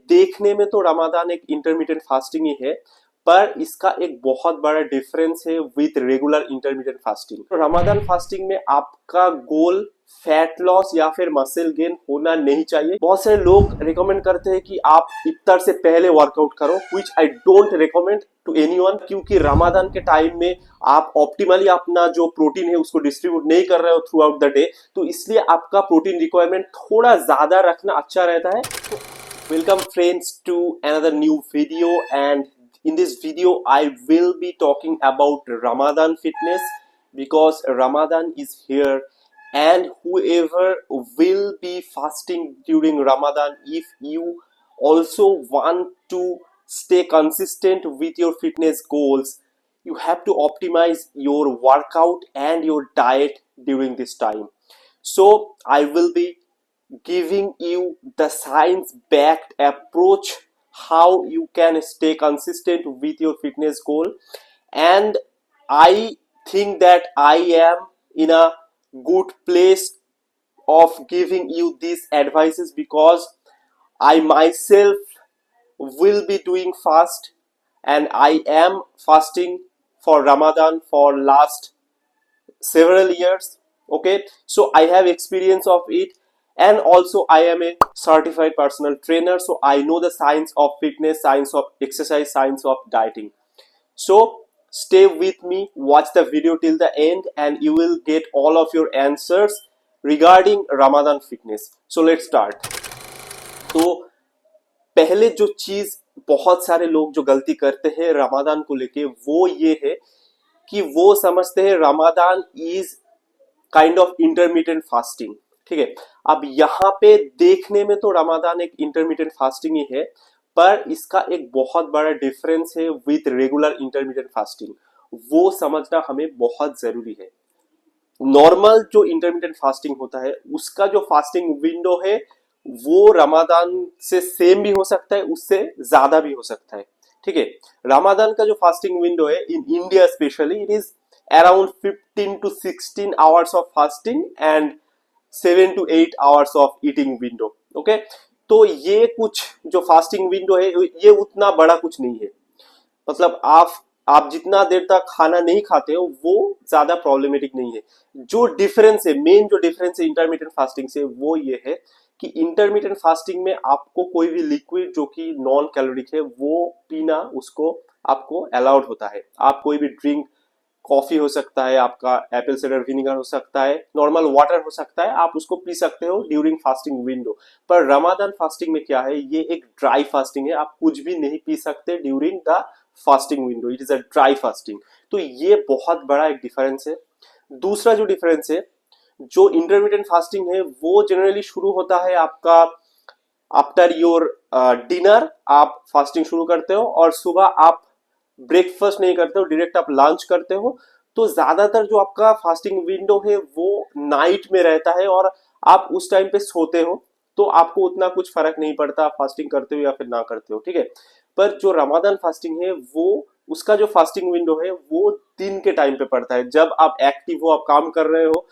देखने में तो रमादान एक इंटरमीडिएट फास्टिंग ही है, पर इसका एक बहुत बड़ा डिफरेंस है विद रेगुलर इंटरमीडिएट फास्टिंग। तो रमादान फास्टिंग में आपका गोल फैट लॉस या फिर मसल गेन होना नहीं चाहिए। बहुत सारे लोग रिकमेंड करते हैं कि आप इफ्तार से पहले वर्कआउट करो, which I don't recommend to anyone, क्योंकि रमादान के टाइम में आप ऑप्टिमली अपना जो प्रोटीन है उसको डिस्ट्रीब्यूट नहीं कर रहे हो थ्रू आउट द डे, तो इसलिए आपका प्रोटीन रिक्वायरमेंट थोड़ा ज्यादा रखना अच्छा रहता है। Welcome friends to another new video, and in this video I will be talking about Ramadan fitness, because Ramadan is here and whoever will be fasting during Ramadan, if you also want to stay consistent with your fitness goals, you have to optimize your workout and your diet during this time. So I will be giving you the science backed approach how you can stay consistent with your fitness goal. And I think that I am in a good place of giving you these advices, because I myself will be doing fast, and I am fasting for Ramadan for last several years. Okay, so I have experience of it, and also I am a certified personal trainer, so I know the science of fitness, science of exercise, science of dieting. So stay with me, watch the video till the end, and you will get all of your answers regarding Ramadan fitness. So let's start. तो पहले जो चीज बहुत सारे लोग जो गलती करते हैं रमादान को लेके, वो ये है कि वो समझते हैं Ramadan is kind of intermediate fasting. ठीक है, अब यहाँ पे देखने में तो रमादान एक इंटरमीडिएट फास्टिंग ही है, पर इसका एक बहुत बड़ा डिफरेंस है विद रेगुलर इंटरमीडिएट फास्टिंग। वो समझना हमें बहुत जरूरी है। नॉर्मल जो इंटरमीडिएट फास्टिंग होता है उसका जो फास्टिंग विंडो है वो रमादान से सेम भी हो सकता है, उससे ज्यादा भी हो सकता है। ठीक है, रमादान का जो फास्टिंग विंडो है in India specially, it is around 15 to 16 hours of fasting and 7 to 8 hours of eating window. Okay, तो ये कुछ जो फास्टिंग विंडो है ये उतना बड़ा कुछ नहीं है। मतलब आप जितना देर तक खाना नहीं खाते हो वो ज्यादा प्रॉब्लमेटिक नहीं है। जो डिफरेंस है, मेन जो डिफरेंस है इंटरमीडिएट फास्टिंग से, वो ये है कि इंटरमीडिएट फास्टिंग में आपको कोई भी लिक्विड जो कि नॉन कैलोरिक है वो पीना उसको आपको अलाउड होता है। आप कोई भी ड्रिंक, कॉफी हो सकता है, आपका एप्पल साइडर विनेगर हो सकता है, नॉर्मल वाटर हो सकता है, आप उसको पी सकते हो ड्यूरिंग फास्टिंग विंडो। पर रमादान फास्टिंग में क्या है, ये एक ड्राई फास्टिंग है, आप कुछ भी नहीं पी सकते during the fasting window, it is a dry fasting. तो ये बहुत बड़ा एक डिफरेंस है। दूसरा जो डिफरेंस है, जो इंटरमीडिएट फास्टिंग है वो जनरली शुरू होता है आपका आफ्टर योर डिनर, आप फास्टिंग शुरू करते हो और सुबह आप ब्रेकफास्ट नहीं करते हो, डायरेक्ट आप लंच करते हो। तो ज्यादातर जो आपका फास्टिंग विंडो है वो नाइट में रहता है और आप उस टाइम पे सोते हो, तो आपको उतना कुछ फर्क नहीं पड़ता फास्टिंग करते हो या फिर ना करते हो। ठीक है, पर जो रमादान फास्टिंग है वो उसका जो फास्टिंग विंडो है वो दिन के टाइम पे पड़ता है। जब आप एक्टिव हो, आप काम कर रहे हो,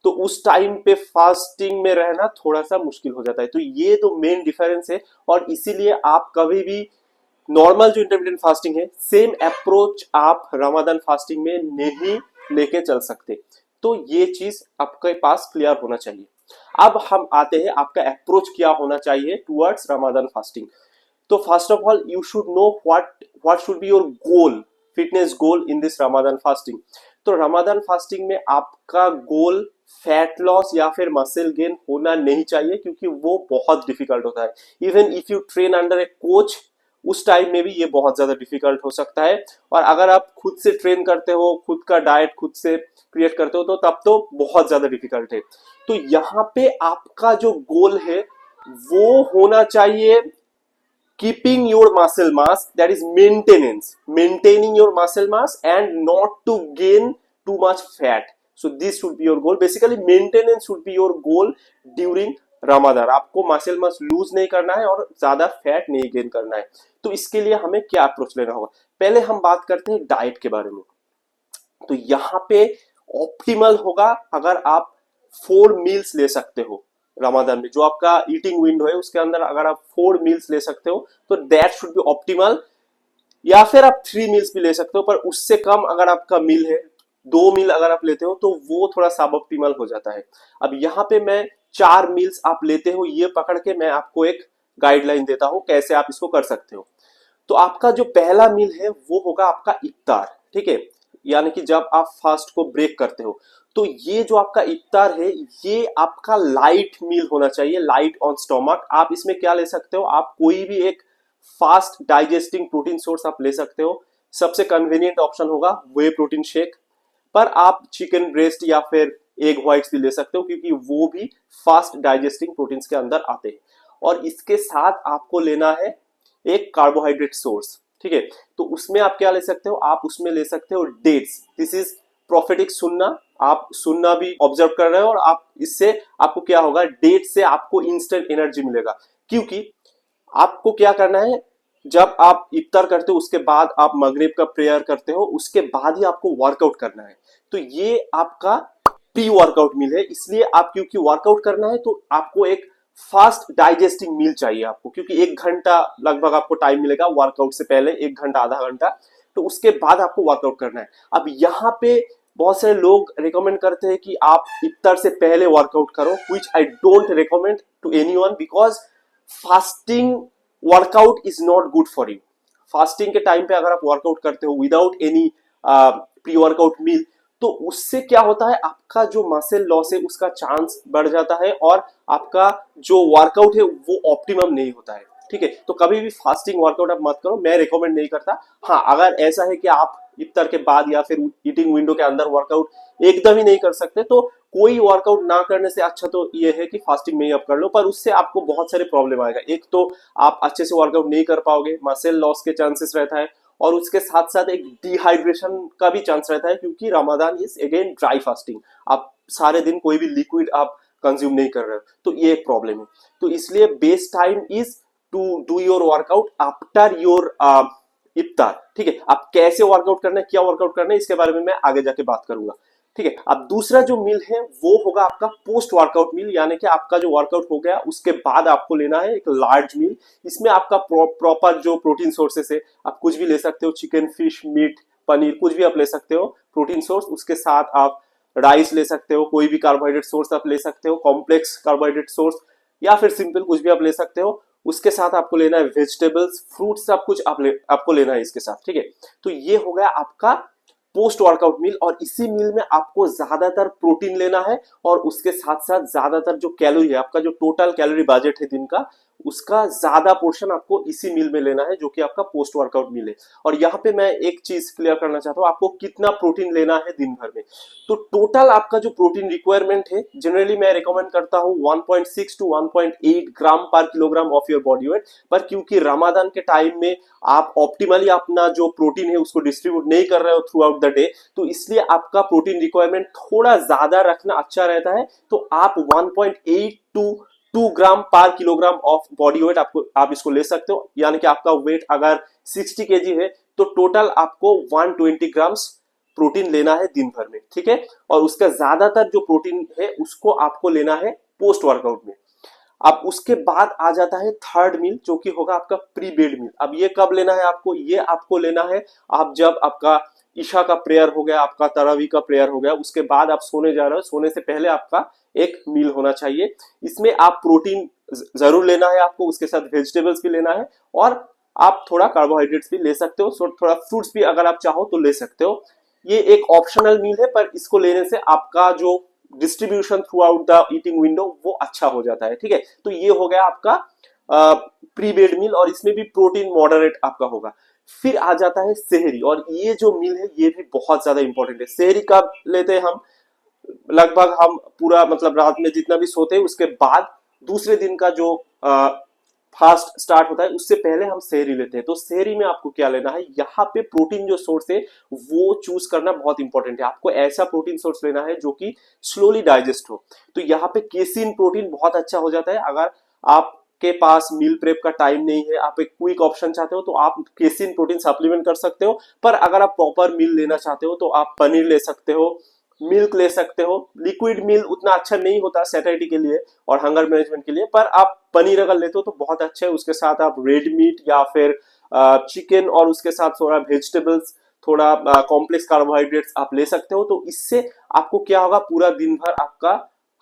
तो उस टाइम पे फास्टिंग में रहना थोड़ा सा मुश्किल हो जाता है। तो ये तो मेन डिफरेंस है, और इसीलिए आप कभी भी नॉर्मल जो इंटरमीडिएट फास्टिंग है सेम अप्रोच आप रमादान फास्टिंग में नहीं लेके चल सकते। तो ये चीज आपके पास क्लियर होना चाहिए। अब हम आते हैं आपका अप्रोच क्या होना चाहिए टुवर्ड्स रमादान फास्टिंग। तो first of all you should know what should be your goal, fitness goal in this Ramadan fasting. तो रमादान फास्टिंग में आपका गोल फैट लॉस या फिर मसल गेन होना नहीं चाहिए, क्योंकि वो बहुत डिफिकल्ट होता है। Even if you train under A coach, उस टाइम में भी ये बहुत ज्यादा डिफिकल्ट हो सकता है। और अगर आप खुद से ट्रेन करते हो, खुद का डाइट खुद से क्रिएट करते हो, तो तब तो बहुत ज्यादा डिफिकल्ट है। तो यहाँ पे आपका जो गोल है वो होना चाहिए keeping your muscle mass, that is maintaining your muscle mass and not to gain too much fat. So this should be your goal. Basically maintenance should be your goal during Ramadan. आपको muscle mass loose नहीं करना है और ज्यादा fat नहीं gain करना है। तो इसके लिए हमें क्या अप्रोच लेना होगा, पहले हम बात करते हैं डाइट के बारे में। तो यहाँ पे ऑप्टिमल होगा अगर आप 4 मील्स ले सकते हो। रमादान में जो आपका ईटिंग विंडो है उसके अंदर अगर आप 4 मील्स ले सकते हो तो दैट शुड बी ऑप्टिमल, या फिर आप 3 मील्स भी ले सकते हो, पर उससे कम अगर आपका मील है, 2 मील अगर आप लेते हो तो वो थोड़ा सब ऑप्टिमल हो जाता है। अब यहाँ पे मैं 4 मील्स आप लेते हो ये पकड़ के मैं आपको एक गाइडलाइन देता हूं कैसे आप इसको कर सकते हो। तो आपका जो पहला मील है वो होगा आपका इफ्तार, ठीक है, यानी कि जब आप फास्ट को ब्रेक करते हो। तो ये जो आपका इफ्तार है ये आपका लाइट मील होना चाहिए, लाइट ऑन स्टोमक। आप इसमें क्या ले सकते हो, आप कोई भी एक फास्ट डाइजेस्टिंग प्रोटीन सोर्स आप ले सकते हो। सबसे कन्वीनियंट ऑप्शन होगा वे प्रोटीन शेक, पर आप चिकन ब्रेस्ट या फिर एग व्हाइट्स भी ले सकते हो क्योंकि वो भी फास्ट डाइजेस्टिंग प्रोटीन्स के अंदर आते हैं। और इसके साथ आपको लेना है एक कार्बोहाइड्रेट सोर्स, ठीक है। तो उसमें आप क्या ले सकते हो, आप उसमें ले सकते हो डेट्स। दिस इज प्रोफेटिक सुन्ना, आप सुन्ना भी ऑब्जर्व कर रहे हो, और आप इससे आपको क्या होगा, डेट से आपको इंस्टेंट एनर्जी मिलेगा। क्योंकि आपको क्या करना है, जब आप इफ्तार करते हो उसके बाद आप मगरिब का प्रेयर करते हो, उसके बाद ही आपको वर्कआउट करना है। तो ये आपका प्री वर्कआउट मील है, इसलिए आप क्योंकि वर्कआउट करना है तो आपको एक फास्ट डाइजेस्टिंग मील चाहिए आपको, क्योंकि 1 घंटा लगभग आपको टाइम मिलेगा वर्कआउट से पहले, 1 घंटा आधा घंटा, तो उसके बाद आपको वर्कआउट करना है। अब यहाँ पे बहुत सारे लोग रिकमेंड करते हैं कि आप इफ्तार से पहले वर्कआउट करो, which I don't recommend to anyone, because fasting workout is not good for you. Fasting के टाइम पे अगर आप वर्कआउट करते हो without any pre workout meal, तो उससे क्या होता है, आपका जो मसल लॉस है उसका चांस बढ़ जाता है और आपका जो वर्कआउट है वो ऑप्टिमम नहीं होता है, ठीक है। तो कभी भी फास्टिंग वर्कआउट आप मत करो, मैं रिकमेंड नहीं करता। हाँ, अगर ऐसा है कि आप इफ्तार के बाद या फिर ईटिंग विंडो के अंदर वर्कआउट एकदम ही नहीं कर सकते, तो कोई वर्कआउट ना करने से अच्छा तो ये है कि फास्टिंग में ही आप कर लो, पर उससे आपको बहुत सारे प्रॉब्लम आएगा। एक तो आप अच्छे से वर्कआउट नहीं कर पाओगे, मसल लॉस के चांसेस रहता है, और उसके साथ साथ एक डिहाइड्रेशन का भी चांस रहता है, क्योंकि Ramadan is again dry fasting, आप सारे दिन कोई भी लिक्विड आप कंज्यूम नहीं कर रहे हो, तो ये एक प्रॉब्लम है। तो इसलिए best time is to do your workout after your इफ्तार, ठीक है। आप कैसे वर्कआउट करना है, क्या वर्कआउट करना है, इसके बारे में मैं आगे जाके बात करूंगा, ठीक है। अब दूसरा जो मील है वो होगा आपका पोस्ट वर्कआउट मील, यानी कि आपका जो वर्कआउट हो गया उसके बाद आपको लेना है एक लार्ज मील। इसमें आपका प्रॉपर जो प्रोटीन सोर्सेस है, आप कुछ भी ले सकते हो, चिकन, फिश, मीट, पनीर, कुछ भी आप ले सकते हो प्रोटीन सोर्स। उसके साथ आप राइस ले सकते हो, कोई भी कार्बोहाइड्रेट सोर्स आप ले सकते हो, कॉम्प्लेक्स कार्बोहाइड्रेट सोर्स, या फिर सिंपल कुछ भी आप ले सकते हो। उसके साथ आपको लेना है वेजिटेबल्स, फ्रूट्स, सब कुछ आपको लेना है इसके साथ, ठीक है। तो ये हो गया आपका पोस्ट वर्कआउट मील, और इसी मील में आपको ज्यादातर प्रोटीन लेना है, और उसके साथ साथ ज्यादातर जो कैलोरी है, आपका जो टोटल कैलोरी बजट है दिन का, उसका ज्यादा पोर्शन आपको इसी मील में लेना है, जो कि आपका पोस्ट वर्कआउट मील है। और यहाँ पे मैं एक चीज क्लियर करना चाहता हूँ, आपको कितना प्रोटीन लेना है दिन भर में। तो टोटल आपका जो प्रोटीन रिक्वायरमेंट है, जनरली मैं रिकमेंड करता हूँ 1.6 टू 1.8 ग्राम पर kilogram of your body weight. पर क्योंकि रमादान के टाइम में आप ऑप्टिमली अपना जो प्रोटीन है उसको डिस्ट्रीब्यूट नहीं कर रहे हो थ्रू आउट द डे, तो इसलिए आपका प्रोटीन रिक्वायरमेंट थोड़ा ज्यादा रखना अच्छा रहता है। तो आप 1.8 टू 2 ग्राम पर किलोग्राम ऑफ बॉडी वेट आप इसको ले सकते हो, यानी कि आपका वेट अगर 60 केजी है तो टोटल आपको 120 ग्राम्स प्रोटीन लेना है दिन भर में, ठीक है। और उसका ज्यादातर जो प्रोटीन है उसको आपको लेना है पोस्ट वर्कआउट में। अब उसके बाद आ जाता है थर्ड मील, जो कि होगा आपका प्री बेड मील। अब ये कब लेना है आपको, ये आपको लेना है आप जब आपका ईशा का प्रेयर हो गया, आपका तरावी का प्रेयर हो गया, उसके बाद आप सोने जा रहे हो, सोने से पहले आपका एक मील होना चाहिए। इसमें आप प्रोटीन जरूर लेना है आपको, उसके साथ वेजिटेबल्स भी लेना है, और आप थोड़ा कार्बोहाइड्रेट्स भी ले सकते हो, थोड़ा फ्रूट्स भी अगर आप चाहो तो ले सकते हो। ये एक ऑप्शनल मील है, पर इसको लेने से आपका जो distribution through out the eating window वो अच्छा हो जाता है, ठीक है। तो ये हो गया आपका प्री बेड मील, और इसमें भी प्रोटीन मॉडरेट आपका होगा। फिर आ जाता है सेहरी, और ये जो मील है ये भी बहुत ज्यादा इंपॉर्टेंट है। सेहरी कब लेते हैं हम, लगभग हम पूरा मतलब रात में जितना भी सोते हैं उसके बाद दूसरे दिन का जो फास्ट स्टार्ट होता है उससे पहले हम सेहरी लेते हैं। तो सेहरी में आपको क्या लेना है, यहाँ पे प्रोटीन जो सोर्स है वो चूज करना बहुत इंपॉर्टेंट है। आपको ऐसा प्रोटीन सोर्स लेना है जो कि स्लोली डाइजेस्ट हो। तो यहाँ पे केसिन प्रोटीन बहुत अच्छा हो जाता है। अगर आपके पास मील प्रेप का टाइम नहीं है, आप एक क्विक ऑप्शन चाहते हो, तो आप केसिन प्रोटीन सप्लीमेंट कर सकते हो। पर अगर आप प्रॉपर मील लेना चाहते हो तो आप पनीर ले सकते हो, मिल्क ले सकते हो। लिक्विड मिल्क उतना अच्छा नहीं होता सैटिस्फैक्शन के लिए और हंगर मैनेजमेंट के लिए, पर आप पनीर अगर लेते हो तो बहुत अच्छा है। उसके साथ आप रेड मीट या फिर चिकन और उसके साथ थोड़ा वेजिटेबल्स, थोड़ा कॉम्प्लेक्स कार्बोहाइड्रेट्स आप ले सकते हो। तो इससे आपको क्या होगा, पूरा दिन भर आपका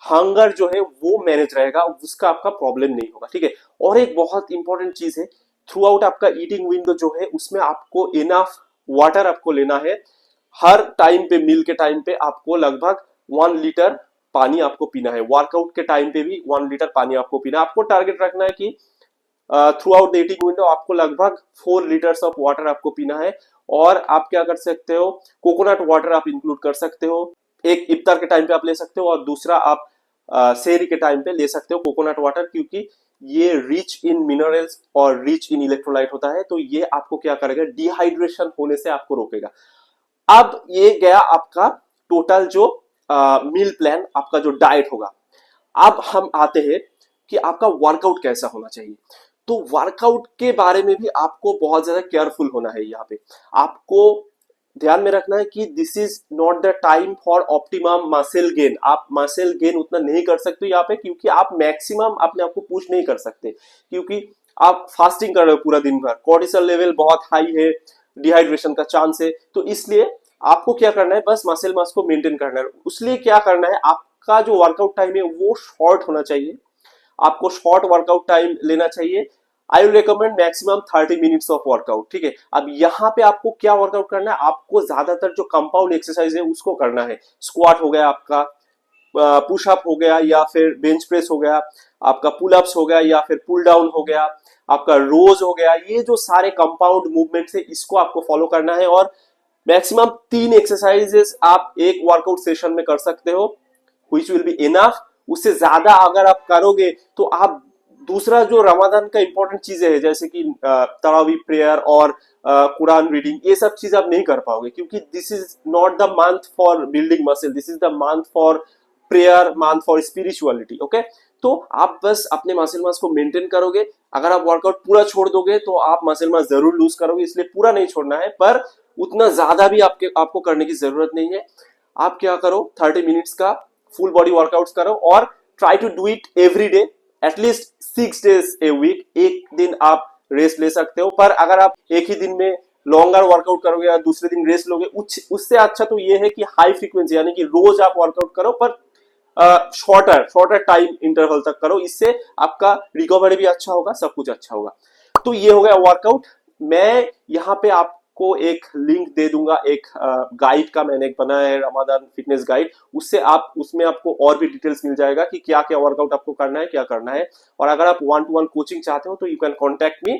हंगर जो है वो मैनेज रहेगा, उसका आपका प्रॉब्लम नहीं होगा, ठीक है। और एक बहुत इंपॉर्टेंट चीज है, थ्रू आउट आपका ईटिंग विंडो जो है उसमें आपको इनफ वाटर आपको लेना है। हर टाइम पे, मील के टाइम पे आपको लगभग 1 लीटर पानी आपको पीना है। वर्कआउट के टाइम पे भी 1 लीटर पानी आपको पीना है। आपको टारगेट रखना है कि through out the eating window आपको लगभग 4 लीटर्स ऑफ वाटर आपको पीना है। और आप क्या कर सकते हो, कोकोनट वाटर आप इंक्लूड कर सकते हो। एक इफ्तार के टाइम पे आप ले सकते हो और दूसरा आप सेहरी के टाइम पे ले सकते हो कोकोनट वाटर, क्योंकि ये रिच इन मिनरल्स और रिच इन इलेक्ट्रोलाइट होता है। तो ये आपको क्या करेगा, डिहाइड्रेशन होने से आपको रोकेगा। अब ये गया आपका टोटल जो मील प्लान, आपका जो डाइट होगा। अब हम आते हैं कि आपका वर्कआउट कैसा होना चाहिए। तो वर्कआउट के बारे में भी आपको बहुत ज्यादा केयरफुल होना है। यहाँ पे आपको ध्यान में रखना है कि this is not the time for optimum muscle gain. आप मसल गेन उतना नहीं कर सकते यहाँ पे, क्योंकि आप मैक्सिमम अपने आप को पुश नहीं कर सकते, क्योंकि आप फास्टिंग कर रहे हो पूरा दिन भर, कोर्टिसोल लेवल बहुत हाई है, डिहाइड्रेशन का चांस है। तो इसलिए आपको क्या करना है, बस मसल मास को मेंटेन करना है। उसलिए क्या करना है, आपका जो वर्कआउट टाइम है वो शॉर्ट होना चाहिए। आपको शॉर्ट वर्कआउट टाइम लेना चाहिए। I will recommend maximum 30 minutes of workout, ठीक है। अब यहाँ पे आपको क्या वर्कआउट करना है, आपको ज्यादातर जो कंपाउंड एक्सरसाइज है उसको करना है। स्क्वाट हो गया आपका, पुशअप हो गया, या फिर बेंच प्रेस हो गया, आपका पुल अप्स हो गया, या फिर पुल डाउन हो गया, आपका रोज हो गया। ये जो सारे कंपाउंड मूवमेंट्स है इसको आपको फॉलो करना है। और मैक्सिमम 3 एक्सरसाइजेस आप एक वर्कआउट सेशन में कर सकते हो, व्हिच विल बी इनफ। उससे ज्यादा अगर आप करोगे तो आप दूसरा जो रमादान का इंपॉर्टेंट चीजें है, जैसे कि तरावी प्रेयर और कुरान रीडिंग, ये सब चीज आप नहीं कर पाओगे, क्योंकि this is not the month for building muscle, this is the month for prayer, month for spirituality, okay. तो आप बस अपने मसल मास को मेंटेन करोगे। अगर आप वर्कआउट पूरा छोड़ दोगे तो आप मसल मास जरूर लूज करोगे, इसलिए पूरा नहीं छोड़ना है, पर उतना ज्यादा भी आपको करने की जरूरत नहीं है। आप क्या करो, 30 मिनट्स का फुल बॉडी वर्कआउट करो और try to do it every day, at least 6 days a week. एक दिन आप रेस्ट ले सकते हो, पर अगर आप एक ही दिन में लॉन्गर वर्कआउट करोगे या दूसरे दिन रेस्ट लोगे, उससे अच्छा तो ये है कि हाई फ्रीक्वेंसी, यानी कि रोज आप वर्कआउट करो, पर शॉर्टर टाइम इंटरवल तक करो। इससे आपका रिकवरी भी अच्छा होगा, सब कुछ अच्छा होगा। तो ये हो गया वर्कआउट। मैं यहाँ पे आपको एक लिंक दे दूंगा, एक गाइड का मैंने एक बनाया है, रमादान फिटनेस गाइड। उससे आप, उसमें आपको और भी डिटेल्स मिल जाएगा कि क्या क्या वर्कआउट आपको करना है, क्या करना है। और अगर आप 1-to-1 कोचिंग चाहते हो तो यू कैन कॉन्टेक्ट मी,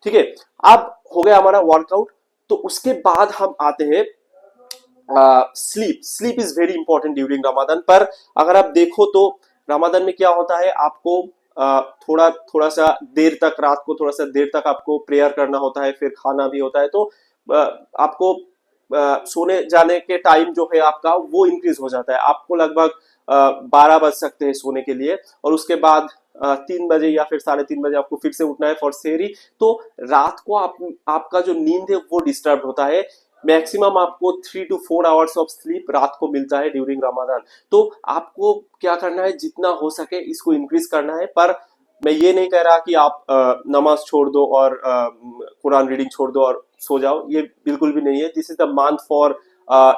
ठीक है। अब हो गया हमारा वर्कआउट। तो उसके बाद हम आते हैं sleep is very important during Ramadan. पर अगर आप देखो तो रमादान में क्या होता है, आपको थोड़ा सा देर तक, रात को थोड़ा सा देर तक आपको प्रेयर करना होता है, फिर खाना भी होता है। तो आपको सोने जाने के टाइम जो है आपका वो इंक्रीज हो जाता है। आपको लगभग 12 बज सकते हैं सोने के लिए, और उसके बाद 3 बजे या फिर 3:30 बजे आपको फिर से उठना है फॉर सेहरी। तो रात को आपका जो नींद है वो डिस्टर्ब होता है। मैक्सिमम आपको 3 to 4 आवर्स ऑफ स्लीप रात को मिलता है ड्यूरिंग रमादान। तो आपको क्या करना है, जितना हो सके इसको इंक्रीज करना है। पर मैं ये नहीं कह रहा कि आप नमाज छोड़ दो और कुरान रीडिंग छोड़ दो और सो जाओ, ये बिल्कुल भी नहीं है। This is the month for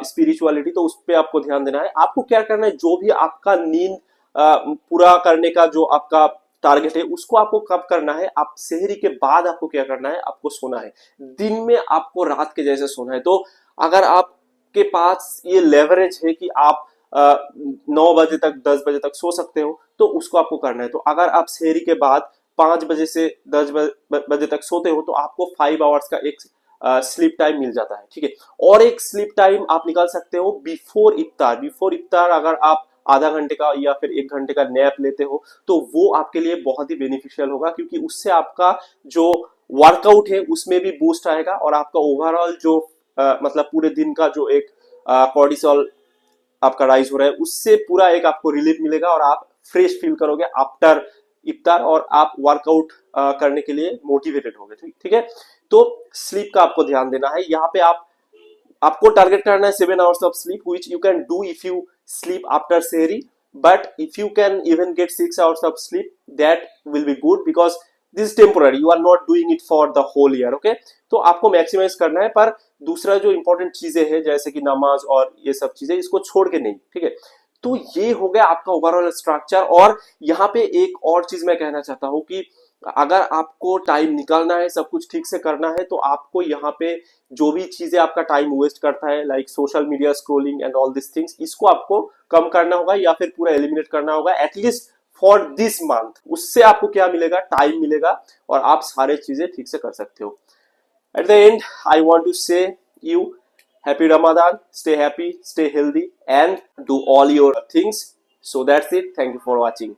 spirituality, तो उस पर आपको ध्यान देना है। आपको क्या करना है, जो भी आपका नींद पूरा करने का जो आपका टारगेट है उसको आपको कब करना है, आप सेहरी के बाद आपको क्या करना है, आपको सोना है। दिन में आपको रात के जैसे सोना है। तो अगर आपके पास ये लेवरेज है कि आप 9 बजे तक, 10 बजे तक सो सकते हो, तो उसको आपको करना है। तो अगर आप सेहरी के बाद 5 बजे से 10 बजे तक सोते हो तो आपको 5 आवर्स का एक स्लीप टाइम मिल जाता है, ठीक है। और एक स्लीप टाइम आप निकाल सकते हो बिफोर इफ्तार। बिफोर इफ्तार अगर आप आधा घंटे का या फिर 1 घंटे का नैप लेते हो तो वो आपके लिए बहुत ही बेनिफिशियल होगा, क्योंकि उससे आपका जो वर्कआउट है उसमें भी बूस्ट आएगा, और आपका ओवरऑल जो मतलब पूरे दिन का जो एक कॉर्टिसोल आपका राइज हो रहा है उससे पूरा एक आपको रिलीफ मिलेगा, और आप फ्रेश फील करोगे आफ्टर इफ्तार, और आप वर्कआउट करने के लिए मोटिवेटेड होगे, ठीक है। तो स्लीप का आपको ध्यान देना है। यहाँ पे आप आपको टारगेट करना है 7 hours of sleep which you can do if you sleep after sehri, but if you can even get 6 hours of sleep that will be good because this is temporary, you are not doing it for the whole year. Okay, तो आपको maximise करना है, पर दूसरा जो important चीजें हैं जैसे कि नमाज और ये सब चीजें इसको छोड़ के नहीं, ठीक है। तो ये हो गया आपका ओवरऑल स्ट्रक्चर। और यहाँ पे एक और चीज मैं कहना चाहता हूँ कि अगर आपको टाइम निकालना है, सब कुछ ठीक से करना है, तो आपको यहाँ पे जो भी चीजें आपका टाइम वेस्ट करता है like social media scrolling and all this things, इसको आपको कम करना होगा या फिर पूरा एलिमिनेट करना होगा एटलीस्ट फॉर दिस मंथ। उससे आपको क्या मिलेगा, टाइम मिलेगा और आप सारे चीजें ठीक से कर सकते हो। At the end I want to say you happy Ramadan, stay happy, stay healthy and do all your things. So that's it, thank you for watching.